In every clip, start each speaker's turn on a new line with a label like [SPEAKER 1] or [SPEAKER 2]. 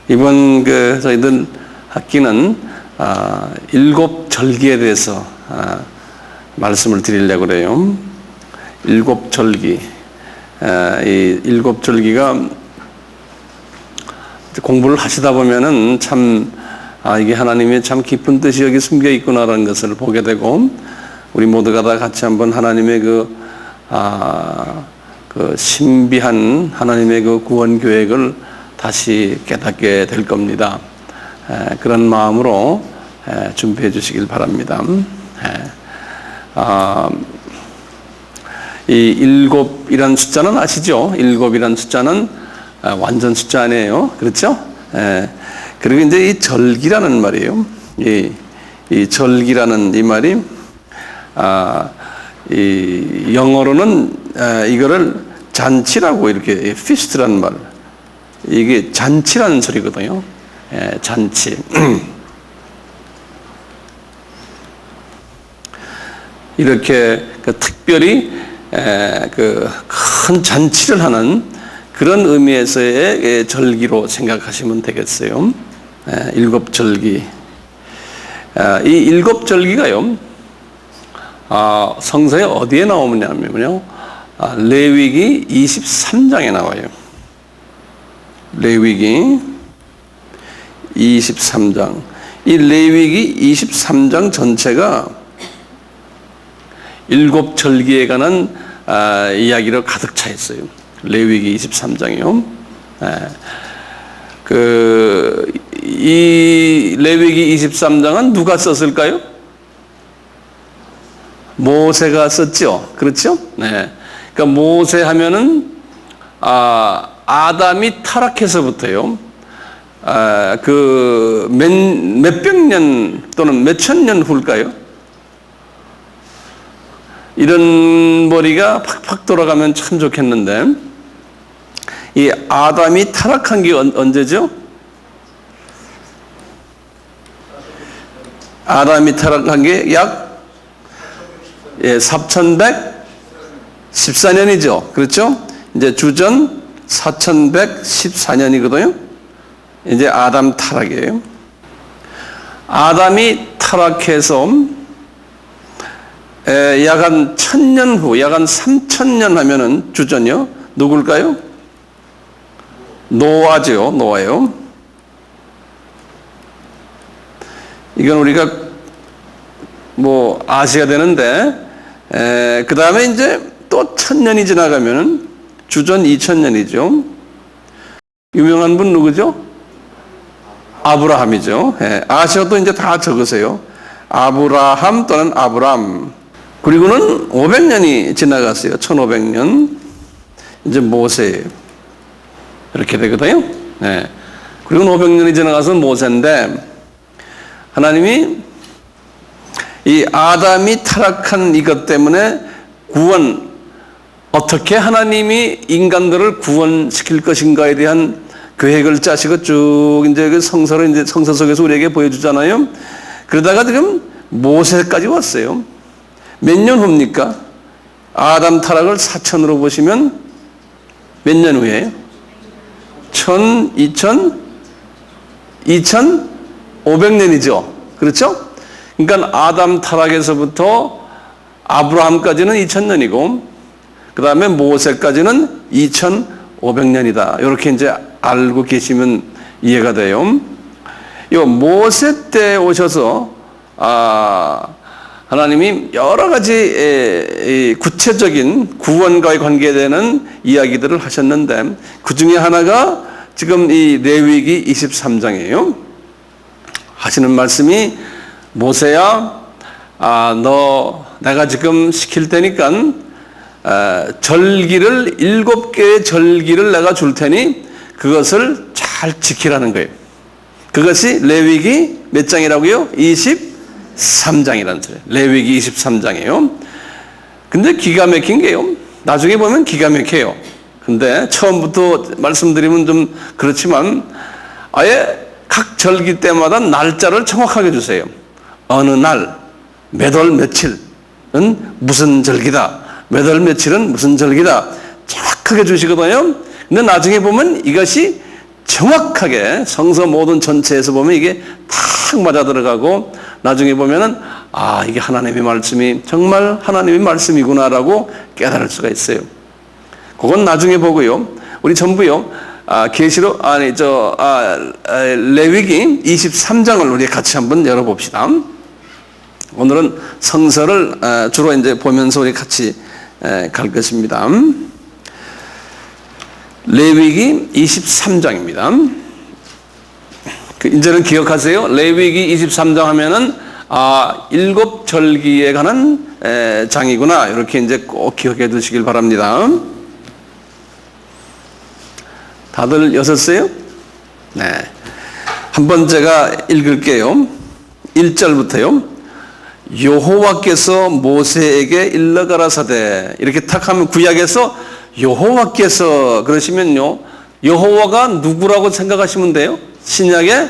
[SPEAKER 1] 이번 저희들 학기는 일곱 절기에 대해서 말씀을 드리려고 그래요. 일곱 절기. 이 일곱 절기가 공부를 하시다 보면은 참 이게 하나님의 참 깊은 뜻이 여기 숨겨 있구나라는 것을 보게 되고, 우리 모두가 다 같이 한번 하나님의 그 신비한 하나님의 그 구원 계획을 다시 깨닫게 될 겁니다. 그런 마음으로 준비해 주시길 바랍니다. 이 일곱이라는 숫자는 아시죠? 일곱이라는 숫자는 완전 숫자 아니에요. 그렇죠? 그리고 이제 이 절기라는 말이에요. 이 절기라는 이 말이, 이 영어로는 이거를 잔치라고 이렇게 feast라는 말, 이게 잔치라는 소리거든요. 잔치. 이렇게 특별히 큰 잔치를 하는 그런 의미에서의 절기로 생각하시면 되겠어요. 일곱 절기. 이 일곱 절기가요, 성서에 어디에 나오냐면요, 레위기 23장에 나와요. 레위기 23장. 이 레위기 23장 전체가 일곱 절기에 관한 이야기로 가득 차 있어요. 레위기 23장이요. 이 레위기 23장은 누가 썼을까요? 모세가 썼죠. 그렇죠? 네. 그러니까 모세 하면은 아담이 타락해서부터요, 몇백 년 또는 몇천 년 후일까요? 이런 머리가 팍팍 돌아가면 참 좋겠는데, 이 아담이 타락한 게 언제죠? 아담이 타락한 게 약 4114년이죠. 그렇죠? 이제 주전 4114년이거든요. 이제 아담 타락이에요. 아담이 타락해서 약 한 1000년 후, 약 한 3000년 하면은 주전요, 누굴까요? 노아죠. 노아요. 이건 우리가 아셔야 되는데, 그 다음에 이제 또 1000년이 지나가면은 주전 2000년이죠. 유명한 분 누구죠? 아브라함이죠. 아셔도 이제 다 적으세요. 아브라함 또는 아브람. 그리고는 500년이 지나갔어요. 1500년. 이제 모세예요. 이렇게 되거든요. 그리고 500년이 지나가서 모세인데, 하나님이 이 아담이 타락한 이것 때문에 어떻게 하나님이 인간들을 구원시킬 것인가에 대한 계획을 짜시고 쭉 이제 그 성서 속에서 우리에게 보여주잖아요. 그러다가 지금 모세까지 왔어요. 몇 년 후입니까? 아담 타락을 4000으로 보시면 몇 년 후에? 2500년이죠. 그렇죠? 그러니까 아담 타락에서부터 아브라함까지는 2000년이고, 그 다음에 모세까지는 2500년이다. 이렇게 이제 알고 계시면 이해가 돼요. 이 모세 때 오셔서 하나님이 여러 가지 구체적인 구원과의 관계되는 이야기들을 하셨는데, 그 중에 하나가 지금 이 레위기 23장이에요. 하시는 말씀이, 모세야, 내가 지금 시킬 테니까 절기를 7개의 절기를 내가 줄 테니 그것을 잘 지키라는 거예요. 그것이 레위기 몇 장이라고요? 23장이라는 소리예요. 레위기 23장이에요. 근데 기가 막힌 게요, 나중에 보면 기가 막혀요. 근데 처음부터 말씀드리면 좀 그렇지만, 아예 각 절기 때마다 날짜를 정확하게 주세요. 어느 날, 몇 월 며칠은 무슨 절기다, 몇 월 며칠은 무슨 절기다, 정확하게 주시거든요. 근데 나중에 보면 이것이 정확하게 성서 모든 전체에서 보면 이게 탁 맞아 들어가고 나중에 보면은 이게 하나님의 말씀이 정말 하나님의 말씀이구나라고 깨달을 수가 있어요. 그건 나중에 보고요. 우리 전부요. 계시록 레위기 23장을 우리 같이 한번 열어봅시다. 오늘은 성서를 주로 이제 보면서 우리 같이 갈 것입니다. 레위기 23장입니다. 이제는 기억하세요. 레위기 23장 하면은 7절기에 관한 장이구나. 이렇게 이제 꼭 기억해 두시길 바랍니다. 다들 여셨어요? 네. 한번 제가 읽을게요. 1절부터요. 여호와께서 모세에게 일러 가라사대. 이렇게 탁 하면 구약에서 여호와께서 그러시면요. 여호와가 누구라고 생각하시면 돼요? 신약에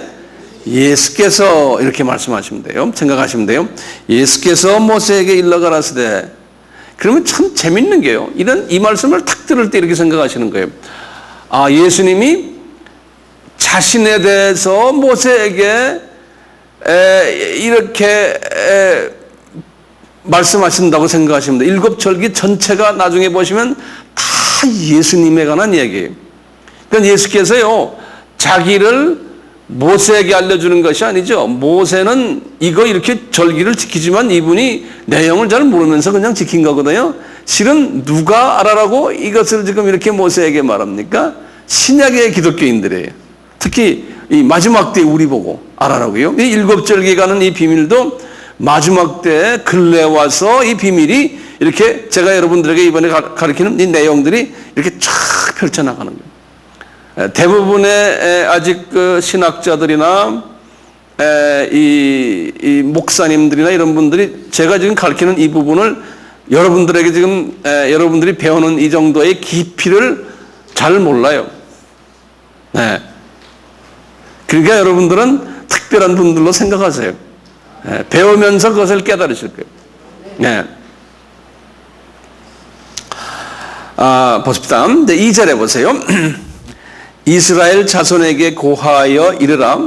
[SPEAKER 1] 예수께서 이렇게 말씀하시면 돼요. 생각하시면 돼요. 예수께서 모세에게 일러 가라사대. 그러면 참 재밌는 게요. 이 말씀을 탁 들을 때 이렇게 생각하시는 거예요. 예수님이 자신에 대해서 모세에게 이렇게 말씀하신다고 생각하시면 돼요. 7절기 전체가 나중에 보시면 다 예수님에 관한 이야기예요. 그러니까 예수께서요, 자기를 모세에게 알려주는 것이 아니죠. 모세는 이렇게 절기를 지키지만 이분이 내용을 잘 모르면서 그냥 지킨 거거든요. 실은 누가 알아라고 이것을 지금 이렇게 모세에게 말합니까? 신약의 기독교인들이에요. 특히 이 마지막 때 우리 보고 알아라고요. 이 7절기 가는 이 비밀도 마지막 때 근래 와서 이 비밀이 이렇게 제가 여러분들에게 이번에 가르치는 이 내용들이 이렇게 쫙 펼쳐나가는 거예요. 대부분의 아직 그 신학자들이나 이 목사님들이나 이런 분들이 제가 지금 가르치는 이 부분을 여러분들에게 지금 여러분들이 배우는 이 정도의 깊이를 잘 몰라요. 네. 그러니까 여러분들은 특별한 분들로 생각하세요. 배우면서 그것을 깨달으실 거예요. 네. 보십시다. 2절에 보세요. 이스라엘 자손에게 고하여 이르라.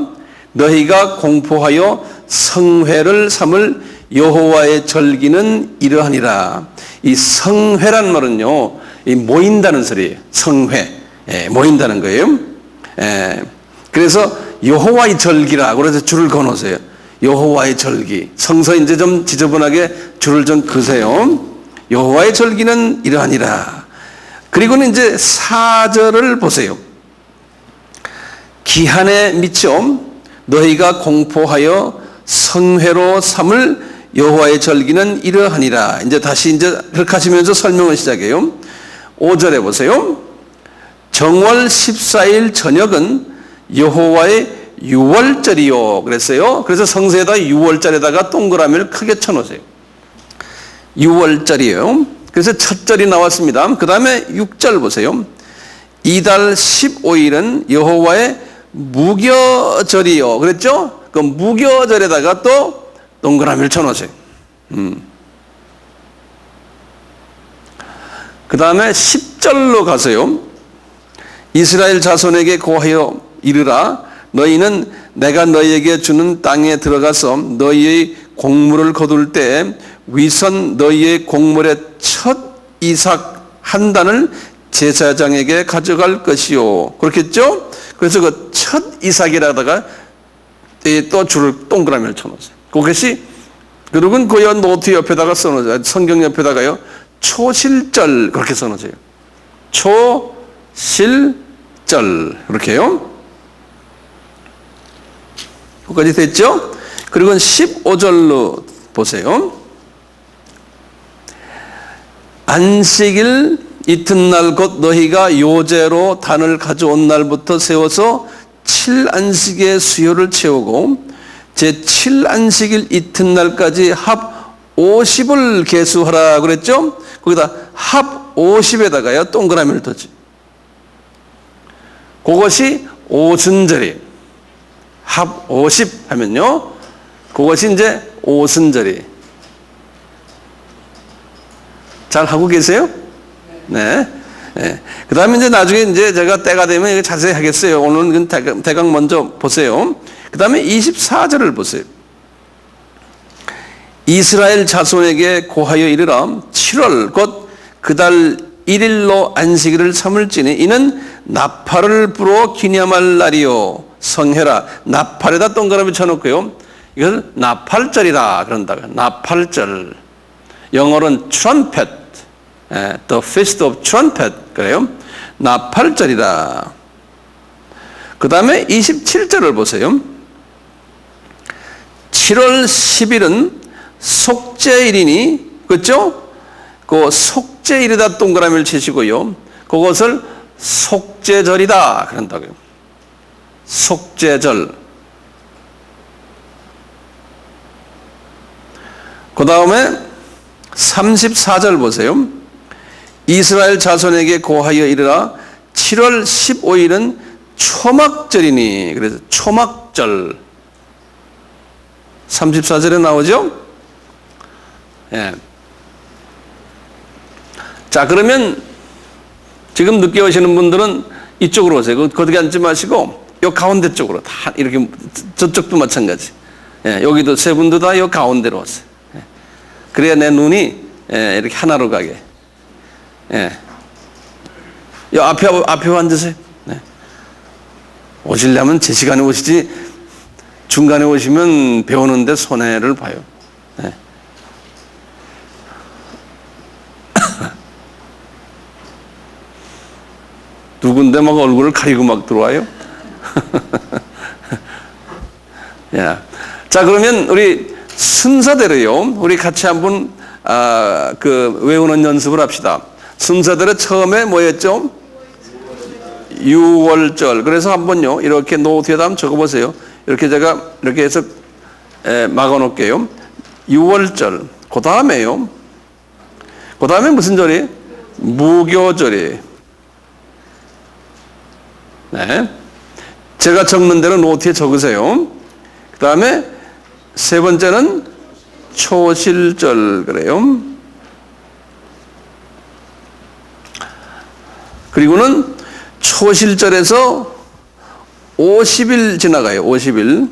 [SPEAKER 1] 너희가 공포하여 성회를 삼을 여호와의 절기는 이러하니라. 이 성회란 말은요, 이 모인다는 소리예요. 성회. 모인다는 거예요. 그래서 여호와의 절기라. 그래서 줄을 그어놓으세요. 여호와의 절기. 성서 이제 좀 지저분하게 줄을 좀 그으세요. 여호와의 절기는 이러하니라. 그리고는 이제 4절을 보세요. 기한에 미쳐 너희가 공포하여 성회로 삼을 여호와의 절기는 이러하니라. 이제 다시 이제 그렇게 하시면서 설명을 시작해요. 5절에 보세요. 정월 14일 저녁은 여호와의 유월절이요. 그랬어요. 그래서 성서에다 유월절에다가 동그라미를 크게 쳐놓으세요. 유월절이에요. 그래서 첫 절이 나왔습니다. 그 다음에 6절 보세요. 이달 15일은 여호와의 무교절이요. 그랬죠? 그 무교절에다가 또 동그라미를 쳐놓으세요. 그 다음에 10절로 가세요. 이스라엘 자손에게 고하여 이르라. 너희는 내가 너희에게 주는 땅에 들어가서 너희의 곡물을 거둘 때 위선 너희의 곡물의 첫 이삭 한 단을 제사장에게 가져갈 것이요. 그렇겠죠? 그래서 그 첫 이삭이라다가 또 줄을 동그라미를 쳐놓으세요. 그것이 그리고 그 노트 옆에다가 써놓으세요. 성경 옆에다가요. 초실절 그렇게 써놓으세요. 초실절 이렇게요. 거기까지 됐죠? 그리고 15절로 보세요. 안식일 이튿날 곧 너희가 요제로 단을 가져온 날부터 세워서 7안식의 수요를 채우고 제7안식일 이튿날까지 합 50을 계수하라 그랬죠? 거기다 합 50에다가요 동그라미를 뒀지. 그것이 오순절이에요. 합 50 하면요 그것이 이제 오순절이에요. 잘 하고 계세요? 네. 예. 그 다음에 이제 나중에 이제 제가 때가 되면 이거 자세히 하겠어요. 오늘은 대강 먼저 보세요. 그 다음에 24절을 보세요. 이스라엘 자손에게 고하여 이르라. 7월 곧 그달 1일로 안식일을 삼을지니 이는 나팔을 불어 기념할 날이요. 성해라. 나팔에다 동그라미 쳐놓고요. 이걸 나팔절이라 그런다고. 나팔절. 영어로는 trumpet. The Feast of Trumpet. 그래요. 나팔절이라. 그 다음에 27절을 보세요. 7월 10일은 속죄일이니, 그렇죠? 그 속죄일에다 동그라미를 치시고요. 그것을 속죄절이다 그런다고요. 속죄절. 그 다음에 34절 보세요. 이스라엘 자손에게 고하여 이르라. 7월 15일은 초막절이니. 그래서 초막절. 34절에 나오죠? 예. 자, 그러면 지금 늦게 오시는 분들은 이쪽으로 오세요. 거기 앉지 마시고 요 가운데 쪽으로 다 이렇게, 저쪽도 마찬가지. 예, 여기도 세 분도 다 요 가운데로 오세요. 예. 그래야 내 눈이 이렇게 하나로 가게. 예. 요 앞에 앉으세요. 네. 오시려면 제 시간에 오시지 중간에 오시면 배우는데 손해를 봐요. 네. 누군데 막 얼굴을 가리고 막 들어와요? 야. 자, 그러면 우리 순서대로요. 우리 같이 한번 외우는 연습을 합시다. 순서대로 처음에 뭐였죠? 6월절. 그래서 한번요, 이렇게 노트에다 한번 적어보세요. 이렇게 제가 이렇게 해서 막아 놓을게요. 6월절. 그 다음에요. 그 다음에 무슨 절이? 무교절이. 네. 제가 적는 대로 노트에 적으세요. 그 다음에 세 번째는 초실절. 그래요. 그리고는 초실절에서 50일 지나가요. 50일.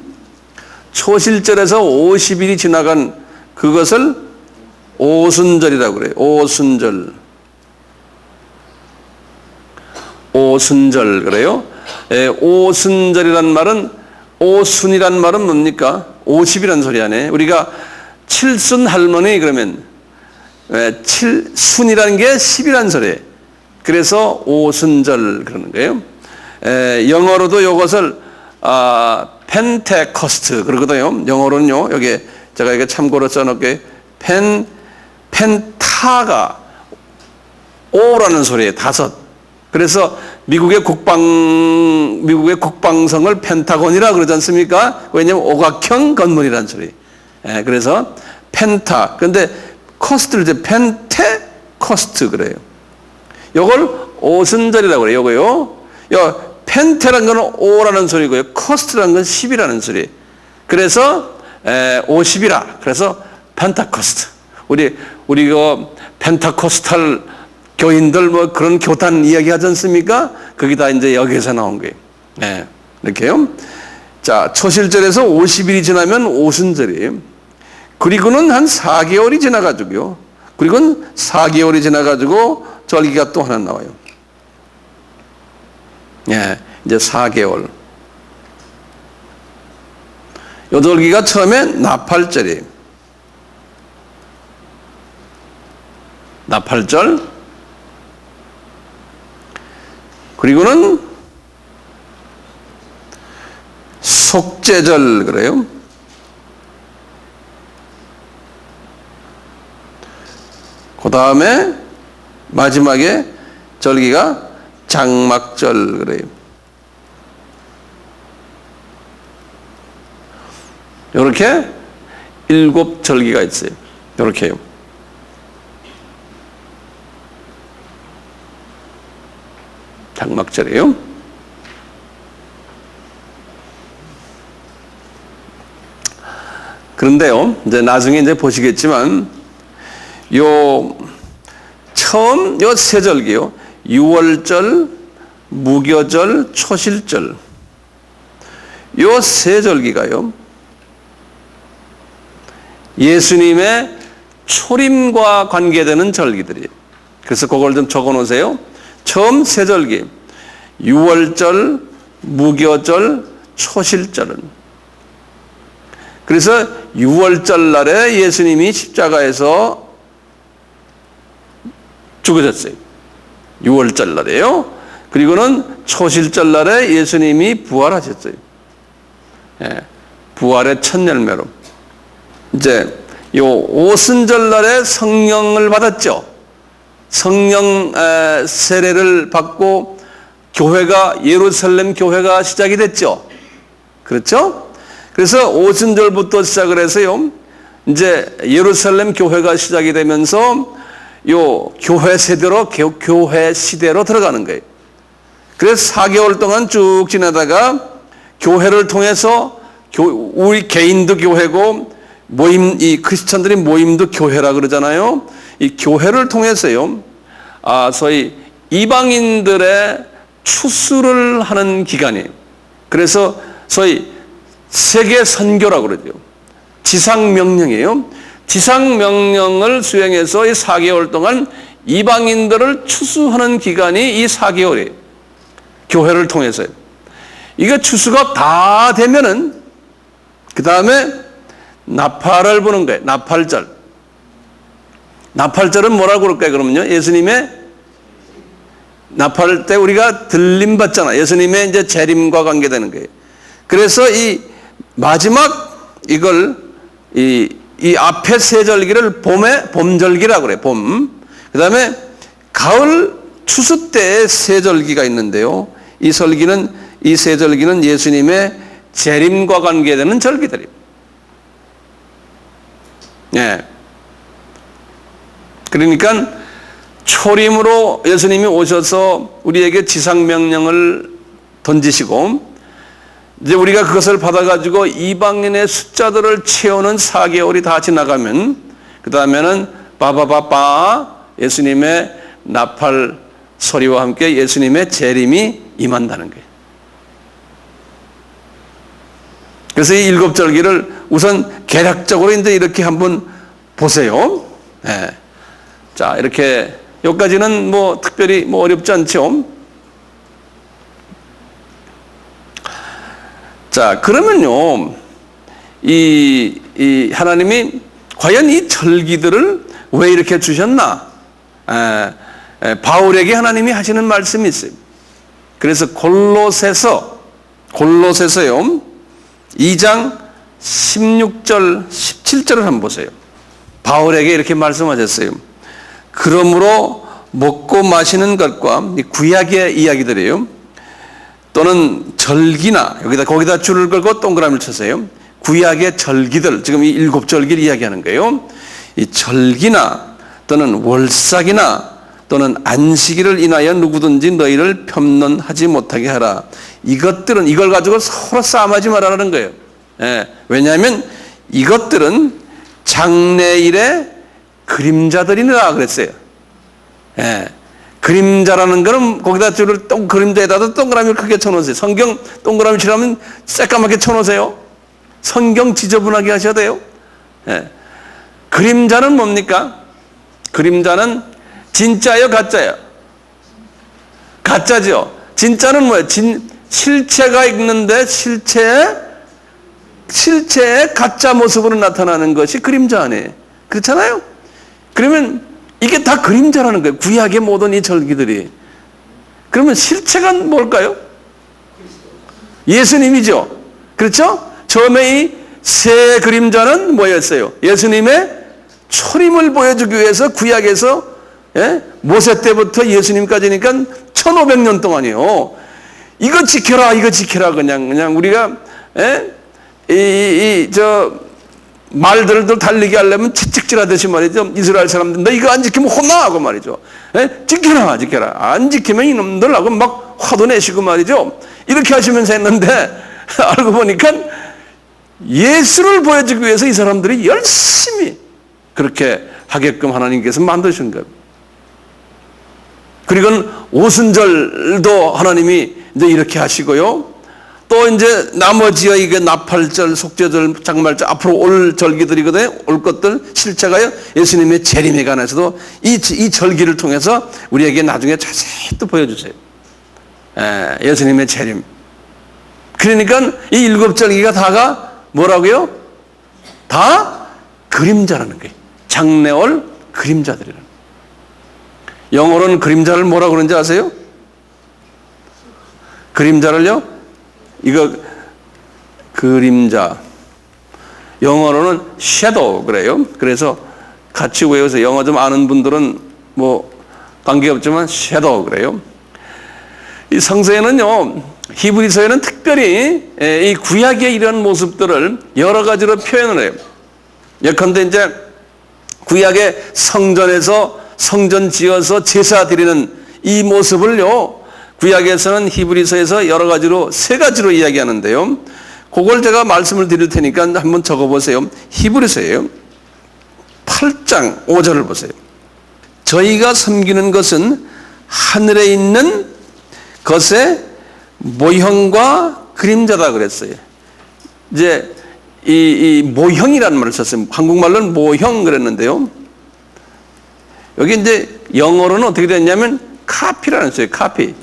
[SPEAKER 1] 초실절에서 50일이 지나간 그것을 오순절이라고 그래요. 오순절. 오순절 그래요. 오순절이란 말은, 오순이란 말은 뭡니까? 50이란 소리 하네. 우리가 칠순 할머니 그러면 칠순이라는 게 10이란 소리예요. 그래서 오순절 그러는 거예요. 영어로도 이것을 펜테코스트 그러거든요. 영어로는요. 여기 제가 이게 참고로 써놓을게요. 펜타가 5라는 소리예요. 5. 그래서 미국의 국방성을 펜타곤이라 그러지 않습니까? 왜냐하면 오각형 건물이라는 소리. 그래서 펜타. 근데 코스트를 이제 펜테코스트 그래요. 요걸 오순절이라고 그래요. 요거요. 펜테라는 건 5라는 소리고요. 코스트라는 건 10이라는 소리. 그래서 50이라. 그래서 펜타코스트. 우리 그 펜타코스탈 교인들 뭐 그런 교단 이야기 하지 않습니까? 그게 다 이제 여기에서 나온 거예요. 네. 이렇게요. 자, 초실절에서 50일이 지나면 오순절이에요. 그리고는 한 4개월이 지나가지고요. 그리고는 4개월이 지나가지고 절기가 또 하나 나와요. 예, 이제 4개월. 요 절기가 처음에 나팔절이에요. 나팔절. 그리고는 속죄절 그래요. 그 다음에 마지막에 절기가 장막절 그래요. 이렇게 7절기가 있어요. 이렇게요. 장막절이에요. 그런데요, 이제 나중에 이제 보시겠지만, 처음 요 세 절기요. 유월절, 무교절, 초실절. 요 세 절기가요, 예수님의 초림과 관계되는 절기들이에요. 그래서 그걸 좀 적어 놓으세요. 처음 세 절기, 유월절, 무교절, 초실절은. 그래서 유월절 날에 예수님이 십자가에서 죽으셨어요. 유월절 날에요. 그리고는 초실절 날에 예수님이 부활하셨어요. 예, 부활의 첫 열매로. 이제 요 오순절 날에 성령을 받았죠. 성령 세례를 받고 교회가, 예루살렘 교회가 시작이 됐죠. 그렇죠? 그래서 오순절부터 시작을 해서요, 이제 예루살렘 교회가 시작이 되면서 요 교회 세대로, 교회 시대로 들어가는 거예요. 그래서 4개월 동안 쭉 지나다가 교회를 통해서 우리 개인도 교회고 이 크리스천들이 모임도 교회라 그러잖아요. 이 교회를 통해서요, 소위 이방인들의 추수를 하는 기간이에요. 그래서 소위 세계 선교라고 그러죠. 지상 명령이에요. 지상 명령을 수행해서 이 4개월 동안 이방인들을 추수하는 기간이 이 4개월이에요. 교회를 통해서요. 이게 추수가 다 되면은 그 다음에 나팔을 부는 거예요. 나팔절. 나팔절은 뭐라고 그럴까요? 그러면요, 예수님의 나팔 때 우리가 들림 받잖아. 예수님의 이제 재림과 관계되는 거예요. 그래서 이 마지막 이걸 이 앞에 세 절기를 봄절기라고 그래요. 봄. 그 다음에 가을 추수 때의 세 절기가 있는데요. 이 세 절기는 예수님의 재림과 관계되는 절기들이에요. 예. 그러니까 초림으로 예수님이 오셔서 우리에게 지상명령을 던지시고, 이제 우리가 그것을 받아가지고 이방인의 숫자들을 채우는 4개월이 다 지나가면, 그 다음에는 빠바바빠 예수님의 나팔 소리와 함께 예수님의 재림이 임한다는 거예요. 그래서 이 7절기를 우선 개략적으로 이제 이렇게 한번 보세요. 네. 자, 이렇게 여기까지는 뭐 특별히 뭐 어렵지 않죠. 자, 그러면요, 이 하나님이 과연 이 절기들을 왜 이렇게 주셨나? 바울에게 하나님이 하시는 말씀이 있어요. 그래서 골로새서요 2장 16절 17절을 한번 보세요. 바울에게 이렇게 말씀하셨어요. 그러므로 먹고 마시는 것과 구약의 이야기들이에요. 또는 절기나, 거기다 줄을 걸고 동그라미를 쳐서요. 구약의 절기들, 지금 이 7절기를 이야기하는 거예요. 이 절기나 또는 월삭이나 또는 안식일을 인하여 누구든지 너희를 편론하지 못하게 하라. 이걸 가지고 서로 싸움하지 말라는 거예요. 예, 왜냐하면 이것들은 장래일의 그림자들이라 그랬어요. 예, 그림자라는 거는 거기다 줄을 그림자에다가 동그라미를 크게 쳐놓으세요. 성경 동그라미 칠하면 새까맣게 쳐놓으세요. 성경 지저분하게 하셔야 돼요. 예. 그림자는 뭡니까? 그림자는 진짜예요, 가짜예요? 가짜죠. 진짜는 뭐예요? 실체가 있는데 실체의 가짜 모습으로 나타나는 것이 그림자 아니에요. 그렇잖아요? 그러면 이게 다 그림자라는 거예요. 구약의 모든 이 절기들이. 그러면 실체가 뭘까요? 예수님이죠. 그렇죠? 처음에 이 새 그림자는 뭐였어요? 예수님의 초림을 보여주기 위해서 구약에서, 예? 모세 때부터 예수님까지니까 1500년 동안이요. 이거 지켜라, 이거 지켜라. 그냥 우리가, 예? 말들도 달리게 하려면 채찍질하듯이 말이죠. 이스라엘 사람들, 너 이거 안 지키면 혼나! 하고 말이죠. 예? 지켜라, 지켜라. 안 지키면 이놈들 하고 막 화도 내시고 말이죠. 이렇게 하시면서 했는데, 알고 보니까 예수를 보여주기 위해서 이 사람들이 열심히 그렇게 하게끔 하나님께서 만드신 거예요. 그리고 오순절도 하나님이 이제 이렇게 하시고요. 또 이제 나머지의 이게 나팔절, 속죄절, 장말절, 앞으로 올 절기들이거든요. 올 것들 실체가요. 예수님의 재림에 관해서도 이 절기를 통해서 우리에게 나중에 자세히 또 보여주세요. 예수님의 재림. 그러니까 이 일곱 절기가 다가 뭐라고요? 다 그림자라는 거예요. 장래올 그림자들이라는 거예요. 영어로는 그림자를 뭐라고 그러는지 아세요? 그림자를요? 이거 그림자. 영어로는 shadow 그래요. 그래서 같이 외워서 영어 좀 아는 분들은 뭐 관계없지만 shadow 그래요. 이 성서에는요, 히브리서에는 특별히 이 구약의 이런 모습들을 여러 가지로 표현을 해요. 예컨대 이제 구약의 성전에서 성전 지어서 제사 드리는 이 모습을요, 구약에서는 히브리서에서 여러 가지로 세 가지로 이야기하는데요. 그걸 제가 말씀을 드릴 테니까 한번 적어보세요. 히브리서예요. 8장 5절을 보세요. 저희가 섬기는 것은 하늘에 있는 것의 모형과 그림자다 그랬어요. 이제 이 모형이라는 말을 썼어요. 한국말로는 모형 그랬는데요. 여기 이제 영어로는 어떻게 됐냐면 카피라는 써요. 카피.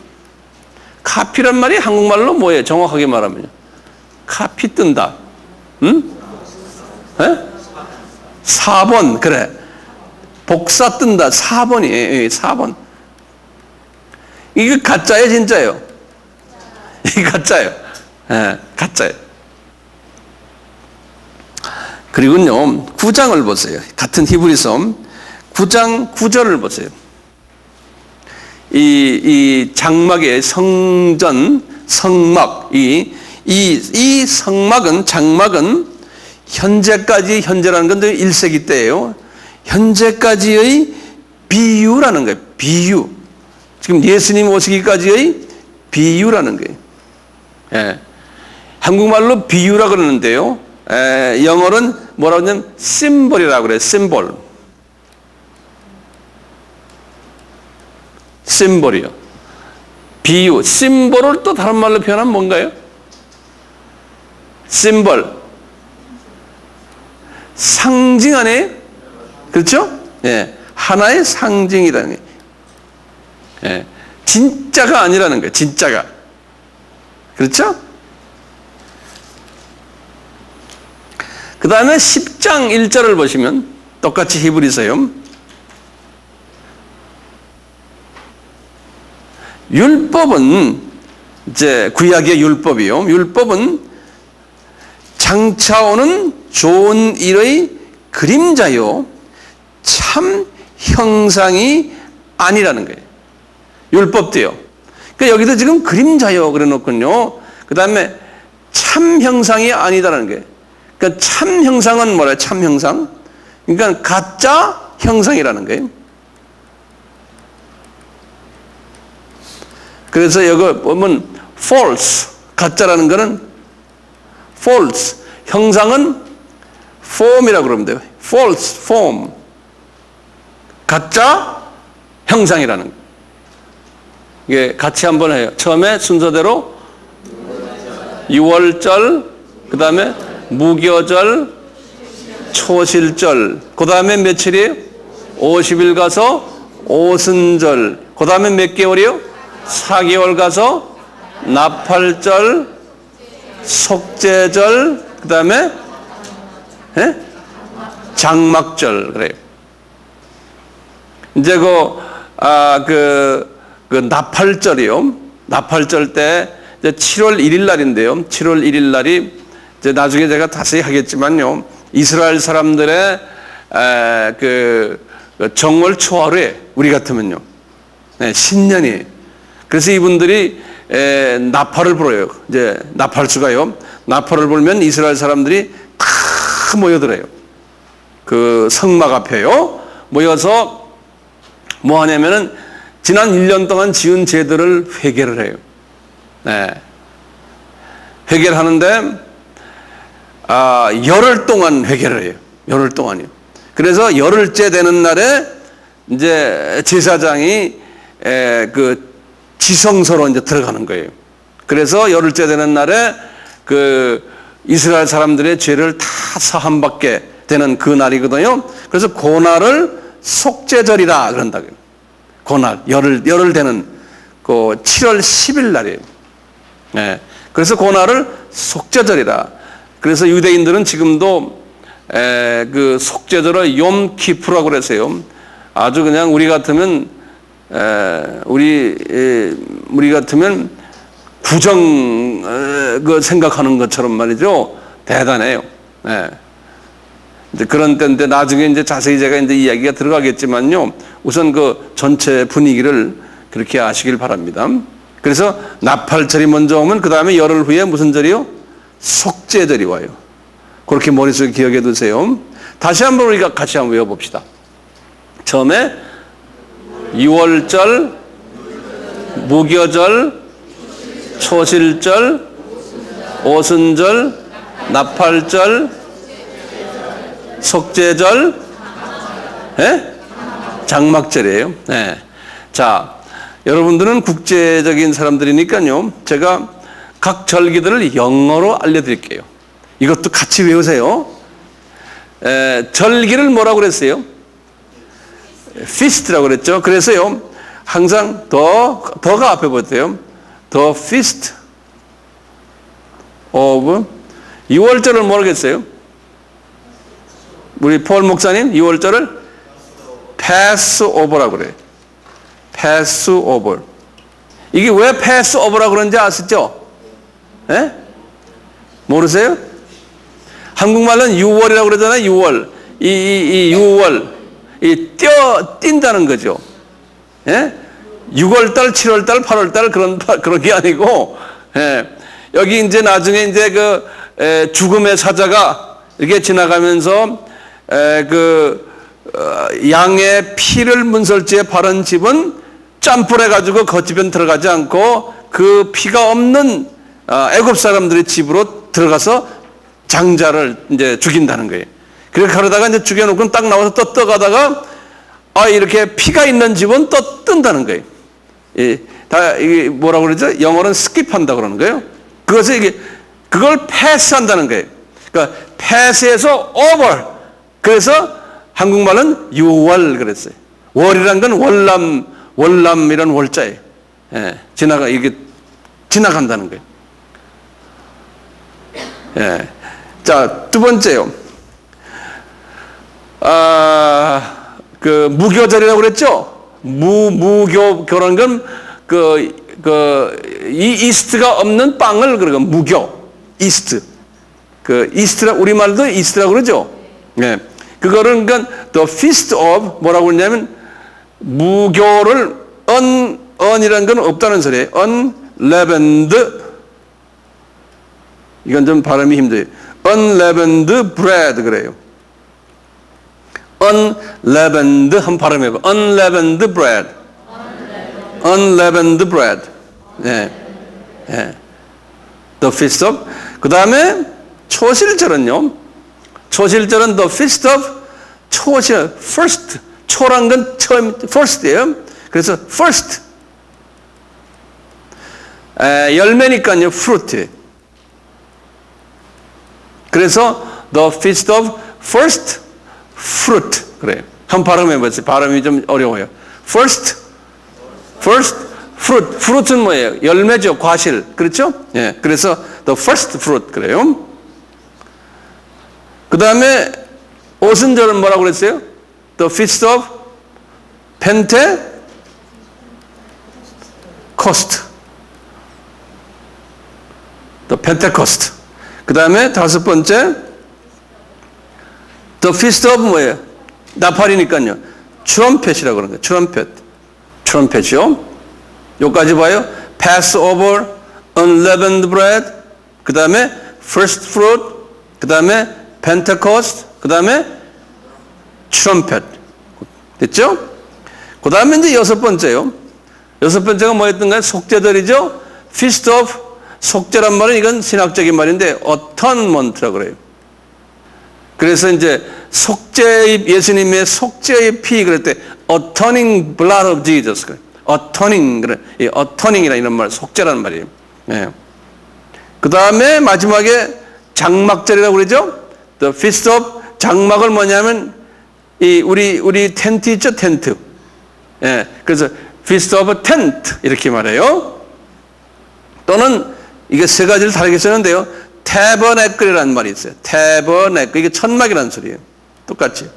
[SPEAKER 1] 카피란 말이 한국말로 뭐예요? 정확하게 말하면요. 카피 뜬다. 응? 에? 4번. 그래. 복사 뜬다. 4번이. 4번. 이게 가짜예요, 진짜예요? 이게 가짜예요. 예, 가짜예요. 그리고요, 9장을 보세요. 같은 히브리서 9장 9절을 보세요. 이 장막의 성전, 성막, 이 성막은, 장막은 현재까지, 현재라는 건 1세기 때예요. 현재까지의 비유라는 거예요. 비유. 지금 예수님 오시기까지의 비유라는 거예요. 예. 한국말로 비유라 그러는데요. 영어로는 뭐라고 하냐면 심볼이라고 그래요. 심볼. 심볼이요. 비유. 심볼을 또 다른 말로 표현하면 뭔가요? 심볼. 상징 아니에요? 그렇죠? 예. 하나의 상징이라는 거예요. 예. 진짜가 아니라는 거예요. 진짜가. 그렇죠? 그 다음에 10장 1절을 보시면 똑같이 히브리서요. 율법은 이제 구약의 율법이요. 율법은 장차 오는 좋은 일의 그림자요. 참 형상이 아니라는 거예요. 율법도요. 그러니까 여기도 지금 그림자요 그래 놓군요. 그 다음에 참 형상이 아니다라는 거예요. 그러니까 참 형상은 뭐래요? 참 형상? 그러니까 가짜 형상이라는 거예요. 그래서 여기 보면 false, 가짜라는 거는 false, 형상은 form이라고 그러면 돼요. false form, 가짜 형상이라는 거예요. 이게 같이 한번 해요. 처음에 순서대로 6월절, 그 다음에 무교절, 초실절, 그 다음에 며칠이에요? 50일 가서 오순절, 그 다음에 몇 개월이요? 4개월 가서 나팔절, 속죄절, 그 다음에 장막절 그래요. 이제 그 나팔절이요. 나팔절 때 이제 7월 1일 날인데요. 7월 1일 날이 이제 나중에 제가 자세히 하겠지만요. 이스라엘 사람들의 그 정월 초하루에 우리 같으면요. 신년이. 그래서 이분들이 나팔을 불어요. 이제 나팔수가요. 나팔을 불면 이스라엘 사람들이 다 모여들어요. 그 성막 앞에요. 모여서 뭐 하냐면은 지난 1년 동안 지은 죄들을 회개를 해요. 네. 회개를 하는데, 열흘 동안 회개를 해요. 열흘 동안이요. 그래서 열흘째 되는 날에 이제 제사장이 그 지성소로 이제 들어가는 거예요. 그래서 열흘째 되는 날에 그 이스라엘 사람들의 죄를 다 사함받게 되는 그 날이거든요. 그래서 그 날을 속죄절이라 그런다고요. 그 날, 열흘 되는 그 7월 10일 날이에요. 네. 그래서 그 날을 속죄절이라. 그래서 유대인들은 지금도 그 속죄절을 욤키프라고 그랬어요. 아주 그냥 우리 같으면 우리 같으면 구정 그 생각하는 것처럼 말이죠. 대단해요. 네. 이제 그런 때인데 나중에 이제 자세히 제가 이제 이야기가 들어가겠지만요. 우선 그 전체 분위기를 그렇게 아시길 바랍니다. 그래서 나팔절이 먼저 오면 그 다음에 열흘 후에 무슨 절이요? 속죄절이 와요. 그렇게 머릿속에 기억해 두세요. 다시 한번 우리가 같이 한번 외워봅시다. 처음에 유월절, 무교절, 초실절, 오순절, 나팔절, 속죄절, 장막절이에요. 네. 자, 여러분들은 국제적인 사람들이니까요. 제가 각 절기들을 영어로 알려드릴게요. 이것도 같이 외우세요. 절기를 뭐라고 그랬어요? feast라고 그랬죠. 그래서요, 항상 더가 앞에 보세요. The feast of 6월절을 모르겠어요? 우리 폴 목사님 6월절을 Passover라고 그래요. Passover. 이게 왜 Passover라고 그런지 아시죠? 예? 모르세요? 한국말로는 6월이라고 그러잖아요. 6월. 이 6월. 뛴다는 거죠. 예? 6월달, 7월달, 8월달 그런 게 아니고, 예. 여기 이제 나중에 이제 죽음의 사자가 이렇게 지나가면서 양의 피를 문설주에 바른 집은 짬불해가지고 그 집엔 들어가지 않고 그 피가 없는 애굽 사람들의 집으로 들어가서 장자를 이제 죽인다는 거예요. 그렇게 하려다가 이제 죽여놓고 딱 나와서 떠가다가 이렇게 피가 있는 집은 뜬다는 거예요. 이게 뭐라고 그러죠? 영어로는 스킵한다 그러는 거예요. 그걸 패스한다는 거예요. 그러니까 패스해서 over. 그래서 한국말은 6월 그랬어요. 월이란 건 월남이란 월자예요. 예, 이게 지나간다는 거예요. 예. 자, 두 번째요. 무교절이라고 그랬죠? 무교라는 건 이스트가 없는 빵을 그러고 무교, 이스트. 이스트라, 우리말도 이스트라고 그러죠? 네. 그거는 그러니까 the feast of 뭐라고 그러냐면 무교를 un이라는 건 없다는 소리예요. unleavened. 이건 좀 발음이 힘들어요. unleavened bread 그래요. unleavened 한 발음해봐. unleavened bread. unleavened bread. 네. 네. The feast of. 그 다음에 초실절은요. 초실절은 the feast of 초실, first. 초란 건 처음, first예요. 그래서 first. 열매니까요, fruit. 그래서 the feast of first fruit. 그래요. 한 발음해보세요. 발음이 좀 어려워요. first fruit. fruit은 뭐예요? 열매죠, 과실. 그렇죠? 예. 그래서 the first fruit. 그래요. 그 다음에 오순절은 뭐라고 그랬어요? The feast of Pentecost. The Pentecost. 그 다음에 다섯 번째 The feast of 뭐예요? 나팔이니까요. 트럼펫이라고 그러는 거예요. 트럼펫이요. 여기까지 봐요. Passover, unleavened bread, 그 다음에 first fruit, 그 다음에 Pentecost, 그 다음에 트럼펫. 됐죠? 그 다음에 이제 여섯 번째요. 여섯 번째가 뭐였던가요? 속죄절이죠? Feast of, 속죄란 말은 이건 신학적인 말인데 atonement라고 그래요. 그래서 이제 예수님의 속죄의 피 그럴 때 atoning blood of Jesus. 어터닝이라 이런 말, 속죄라는 말이에요. 예. 그 다음에 마지막에 장막절이라고 그러죠? The Feast of 장막을 뭐냐면 우리 텐트 있죠? 텐트. 예. 그래서 Feast of Tent 이렇게 말해요. 또는 이게 세 가지를 다르게 쓰는데요. Tabernacle이라는 말이 있어요. Tabernacle 이게 천막이라는 소리예요. 똑같이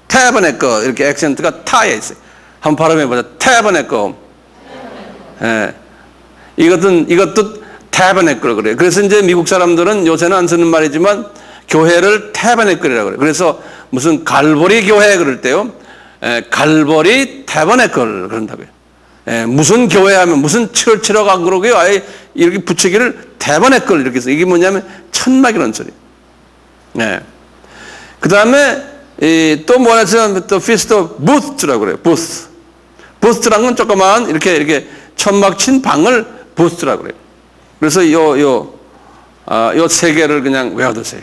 [SPEAKER 1] Tabernacle 이렇게 액센트가 타에 있어요. 한번 발음해보자. Tabernacle. 예. 이것도 Tabernacle 그래요. 그래서 이제 미국 사람들은 요새는 안 쓰는 말이지만 교회를 Tabernacle이라고 그래요. 그래서 무슨 갈보리 교회 그럴 때요. 갈보리 Tabernacle 그런다고요. 무슨 교회 하면 무슨 철치라고 안 그러고요. 아예 이렇게 붙이기를 Tabernacle 이렇게 해서 이게 뭐냐면 천막이라는 소리. 네. 그 다음에 또 뭐라 했으면 또 Feast of Booths라고 그래요. Booth. Booth라는 건 조그만 이렇게 천막 친 방을 Booth라고 그래요. 그래서 요 세 개를 그냥 외워두세요.